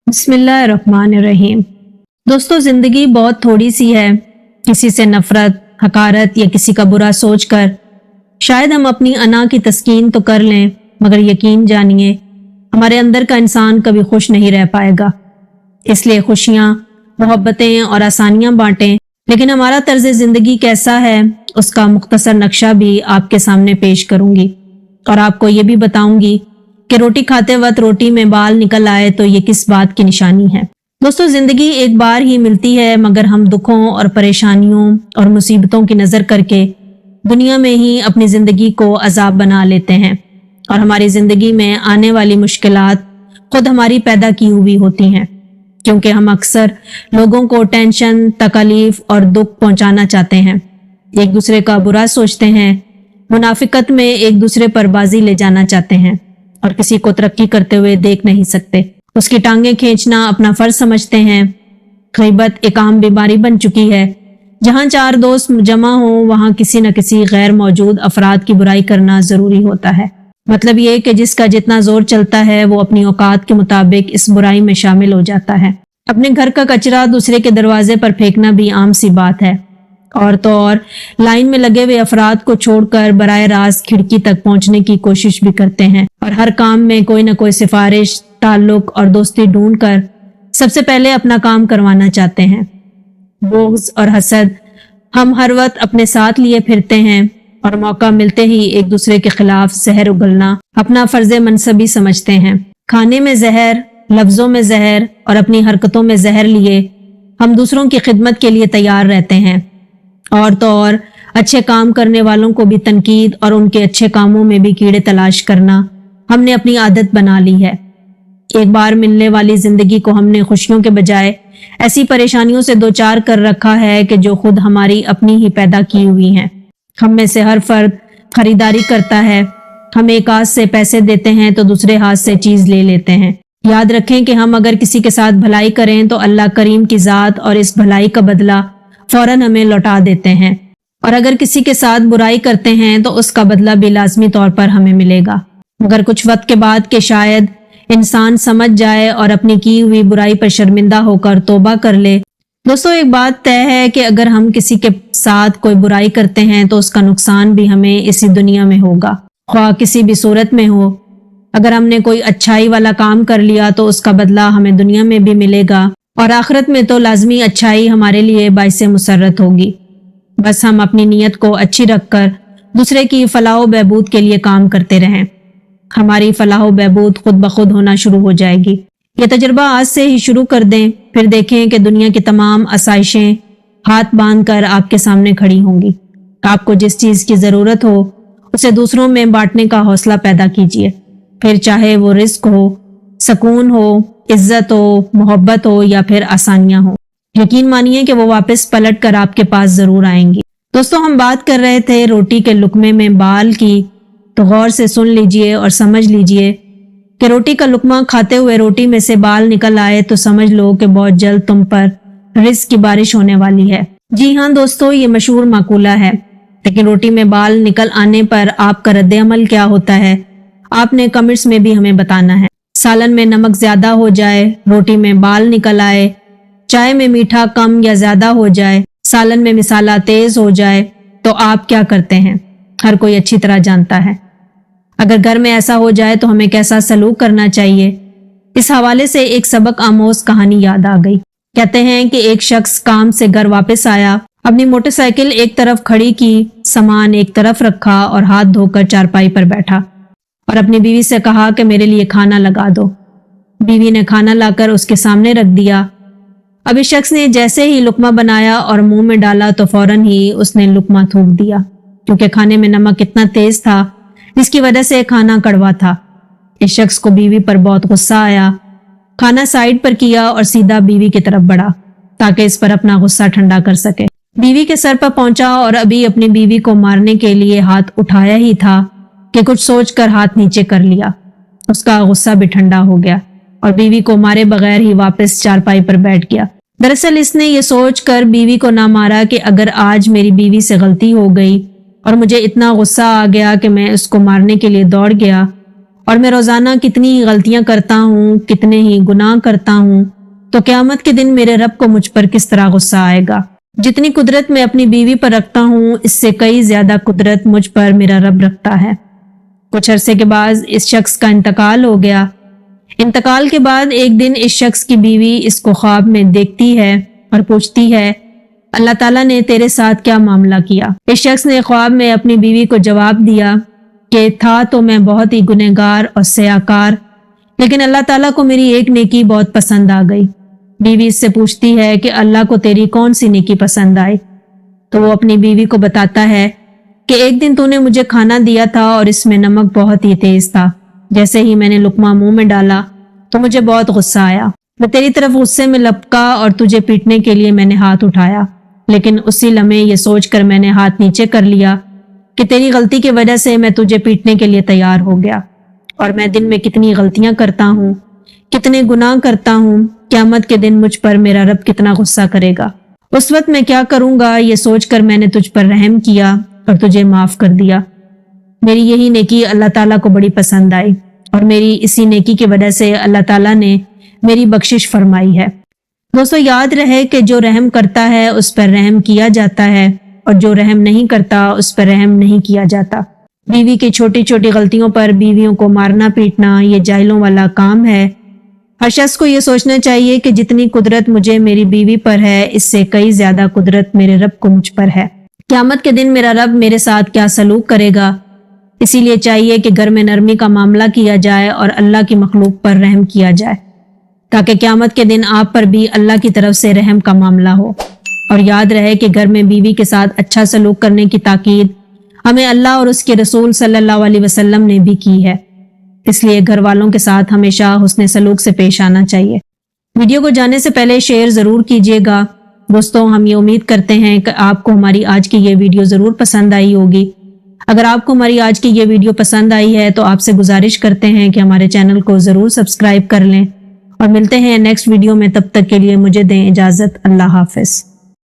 बिस्मिल्लाहिर्रहमानिर्रहीम। दोस्तों, जिंदगी बहुत थोड़ी सी है। किसी से नफरत, हकारत या किसी का बुरा सोचकर शायद हम अपनी अना की तस्कीन तो कर लें, मगर यकीन जानिए हमारे अंदर का इंसान कभी खुश नहीं रह पाएगा। इसलिए खुशियां, मोहब्बतें और आसानियां बांटें, लेकिन हमारा तर्ज जिंदगी कैसा है उसका मुख्तसर नक्शा भी आपके सामने पेश करूंगी और आपको ये भी बताऊंगी कि रोटी खाते वक्त रोटी में बाल निकल आए तो ये किस बात की निशानी है। दोस्तों, जिंदगी एक बार ही मिलती है, मगर हम दुखों और परेशानियों और मुसीबतों की नजर करके दुनिया में ही अपनी जिंदगी को अजाब बना लेते हैं और हमारी जिंदगी में आने वाली मुश्किलात खुद हमारी पैदा की हुई होती हैं, क्योंकि हम अक्सर लोगों को टेंशन, तकलीफ और दुख पहुंचाना चाहते हैं, एक दूसरे का बुरा सोचते हैं, मुनाफिकत में एक दूसरे पर बाजी ले जाना चाहते हैं और किसी को तरक्की करते हुए देख नहीं सकते। उसकी टांगें खींचना अपना फर्ज समझते हैं। गीबत एक आम बीमारी बन चुकी है। जहां चार दोस्त जमा हो वहां किसी न किसी गैर मौजूद अफराद की बुराई करना जरूरी होता है। मतलब ये कि जिसका जितना जोर चलता है वो अपनी औकात के मुताबिक इस बुराई में शामिल हो जाता है। अपने घर का कचरा दूसरे के दरवाजे पर फेंकना भी आम सी बात है। और तो और लाइन में लगे हुए अफराद को छोड़कर बराह रास्त खिड़की तक पहुंचने की कोशिश भी करते हैं और हर काम में कोई न कोई सिफारिश, ताल्लुक और दोस्ती ढूंढकर सबसे पहले अपना काम करवाना चाहते हैं। बोग्ज और हसद हम हर वक्त अपने साथ लिए फिरते हैं और मौका मिलते ही एक दूसरे के खिलाफ जहर उगलना अपना फर्ज मनसबी समझते हैं। खाने में जहर, लफ्जों में जहर और अपनी हरकतों में जहर लिए हम दूसरों की खिदमत के लिए तैयार रहते हैं। और तो और अच्छे काम करने वालों को भी तनकीद और उनके अच्छे कामों में भी कीड़े तलाश करना हमने अपनी आदत बना ली है। एक बार मिलने वाली जिंदगी को हमने खुशियों के बजाय ऐसी परेशानियों से दो चार कर रखा है कि जो खुद हमारी अपनी ही पैदा की हुई हैं। हम में से हर फर्द खरीदारी करता है। हम एक हाथ से पैसे देते हैं तो दूसरे हाथ से चीज ले लेते हैं। याद रखें कि हम अगर किसी के साथ भलाई करें तो अल्लाह करीम की जात और इस भलाई का बदला फौरन हमें लौटा देते हैं, और अगर किसी के साथ बुराई करते हैं तो उसका बदला भी लाजमी तौर पर हमें मिलेगा, मगर कुछ वक्त के बाद के शायद इंसान समझ जाए और अपनी की हुई बुराई पर शर्मिंदा होकर तौबा कर ले। दोस्तों, एक बात तय है कि अगर हम किसी के साथ कोई बुराई करते हैं तो उसका नुकसान भी हमें इसी दुनिया में होगा, ख्वाह किसी भी सूरत में हो। अगर हमने कोई अच्छाई वाला काम कर लिया तो उसका बदला हमें दुनिया में भी मिलेगा और आखिरत में तो लाजमी अच्छाई हमारे लिए बाइसे मुसर्रत होगी। बस हम अपनी नीयत को अच्छी रखकर दूसरे की फलाह बहबूद के लिए काम करते रहें। हमारी फलाह बहबूद खुद ब खुद होना शुरू हो जाएगी। ये तजुर्बा आज से ही शुरू कर दें, फिर देखें कि दुनिया की तमाम आसाइशें हाथ बांध कर आपके सामने खड़ी होंगी। आपको जिस चीज की जरूरत हो उसे दूसरों में बांटने का हौसला पैदा कीजिए, फिर चाहे वो रिस्क हो, सुकून हो, इज्जत हो, मोहब्बत हो या फिर आसानियां हो। यकीन मानिए कि वो वापस पलट कर आपके पास जरूर आएंगी। दोस्तों, हम बात कर रहे थे रोटी के लुकमे में बाल की, तो गौर से सुन लीजिए और समझ लीजिए कि रोटी का लुकमा खाते हुए रोटी में से बाल निकल आए तो समझ लो कि बहुत जल्द तुम पर रिस्क की बारिश होने वाली है। जी हाँ दोस्तों, ये मशहूर माकूला है, लेकिन रोटी में बाल निकल आने पर आपका रद्द अमल क्या होता है आपने कमेंट्स में भी हमें बताना है। सालन में नमक ज्यादा हो जाए, रोटी में बाल निकल आए, चाय में मीठा कम या ज्यादा हो जाए, सालन में मिसाला तेज हो जाए, तो आप क्या करते हैं हर कोई अच्छी तरह जानता है। अगर घर में ऐसा हो जाए तो हमें कैसा सलूक करना चाहिए। इस हवाले से एक सबक आमोज कहानी याद आ गई। कहते हैं कि एक शख्स काम से घर वापस आया, अपनी मोटरसाइकिल एक तरफ खड़ी की, सामान एक तरफ रखा और हाथ धोकर चारपाई पर बैठा और अपनी बीवी से कहा कि मेरे लिए खाना लगा दो। बीवी ने खाना लाकर उसके सामने रख दिया। अब इस शख्स ने जैसे ही लुकमा बनाया और मुंह में डाला तो फौरन ही उसने लुकमा थूक दिया, क्योंकि खाने में नमक इतना तेज था जिसकी वजह से खाना कड़वा था। इस शख्स को बीवी पर बहुत गुस्सा आया। खाना साइड पर किया और सीधा बीवी की तरफ बढ़ा ताकि इस पर अपना गुस्सा ठंडा कर सके। बीवी के सर पर पहुंचा और अभी अपनी बीवी को मारने के लिए हाथ उठाया ही था कि कुछ सोचकर हाथ नीचे कर लिया। उसका गुस्सा भी ठंडा हो गया और बीवी को मारे बगैर ही वापस चारपाई पर बैठ गया। दरअसल इसने ये सोचकर बीवी को ना मारा कि अगर आज मेरी बीवी से गलती हो गई और मुझे इतना गुस्सा आ गया कि मैं उसको मारने के लिए दौड़ गया اور میں روزانہ کتنی ہی غلطیاں کرتا ہوں، کتنے ہی گناہ کرتا ہوں، تو قیامت کے دن میرے رب کو مجھ پر کس طرح غصہ آئے گا۔ جتنی قدرت میں اپنی بیوی پر رکھتا ہوں، اس سے کئی زیادہ قدرت مجھ پر میرا رب رکھتا ہے۔ کچھ عرصے کے بعد اس شخص کا انتقال ہو گیا۔ انتقال کے بعد ایک دن اس شخص کی بیوی اس کو خواب میں دیکھتی ہے اور پوچھتی ہے، اللہ تعالیٰ نے تیرے ساتھ کیا معاملہ کیا؟ اس شخص نے خواب میں اپنی بیوی کو جواب دیا کہ تھا تو میں بہت ہی گنہگار اور سیاکار، لیکن اللہ تعالیٰ کو میری ایک نیکی بہت پسند آ گئی۔ بیوی اس سے پوچھتی ہے کہ اللہ کو تیری کون سی نیکی پسند آئی؟ تو وہ اپنی بیوی کو بتاتا ہے کہ ایک دن تو نے مجھے کھانا دیا تھا اور اس میں نمک بہت ہی تیز تھا۔ جیسے ہی میں نے لقمہ منہ میں ڈالا تو مجھے بہت غصہ آیا۔ میں تیری طرف غصے میں لپکا اور تجھے پیٹنے کے لیے میں نے ہاتھ اٹھایا، لیکن اسی لمحے یہ سوچ کر میں نے ہاتھ نیچے کر لیا کہ تیری غلطی کی وجہ سے میں تجھے پیٹنے کے لیے تیار ہو گیا، اور میں دن میں کتنی غلطیاں کرتا ہوں، کتنے گناہ کرتا ہوں، قیامت کے دن مجھ پر میرا رب کتنا غصہ کرے گا۔ اس وقت میں کیا کروں گا یہ سوچ کر میں نے تجھ پر رحم کیا اور تجھے معاف کر دیا۔ میری یہی نیکی اللہ تعالیٰ کو بڑی پسند آئی، اور میری اسی نیکی کی وجہ سے اللہ تعالیٰ نے میری بخشش فرمائی ہے۔ دوستو، یاد رہے کہ جو رحم کرتا ہے اس پر رحم کیا جاتا ہے، اور جو رحم نہیں کرتا اس پر رحم نہیں کیا جاتا۔ بیوی کی چھوٹی چھوٹی غلطیوں پر بیویوں کو مارنا پیٹنا یہ جاہلوں والا کام ہے۔ ہر شخص کو یہ سوچنا چاہیے کہ جتنی قدرت مجھے میری بیوی پر ہے، اس سے کئی زیادہ قدرت میرے رب کو مجھ پر ہے۔ قیامت کے دن میرا رب میرے ساتھ کیا سلوک کرے گا؟ اسی لیے چاہیے کہ گھر میں نرمی کا معاملہ کیا جائے اور اللہ کی مخلوق پر رحم کیا جائے، تاکہ قیامت کے دن آپ پر بھی اللہ کی طرف سے رحم کا معاملہ ہو۔ اور یاد رہے کہ گھر میں بیوی کے ساتھ اچھا سلوک کرنے کی تاکید ہمیں اللہ اور اس کے رسول صلی اللہ علیہ وسلم نے بھی کی ہے، اس لیے گھر والوں کے ساتھ ہمیشہ حسن سلوک سے پیش آنا چاہیے۔ ویڈیو کو جانے سے پہلے شیئر ضرور کیجیے گا۔ دوستوں، ہم یہ امید کرتے ہیں کہ آپ کو ہماری آج کی یہ ویڈیو ضرور پسند آئی ہوگی۔ اگر آپ کو ہماری آج کی یہ ویڈیو پسند آئی ہے تو آپ سے گزارش کرتے ہیں کہ ہمارے چینل کو ضرور سبسکرائب کر لیں، اور ملتے ہیں نیکسٹ ویڈیو میں۔ تب تک کے لیے مجھے دیں اجازت۔ اللہ حافظ۔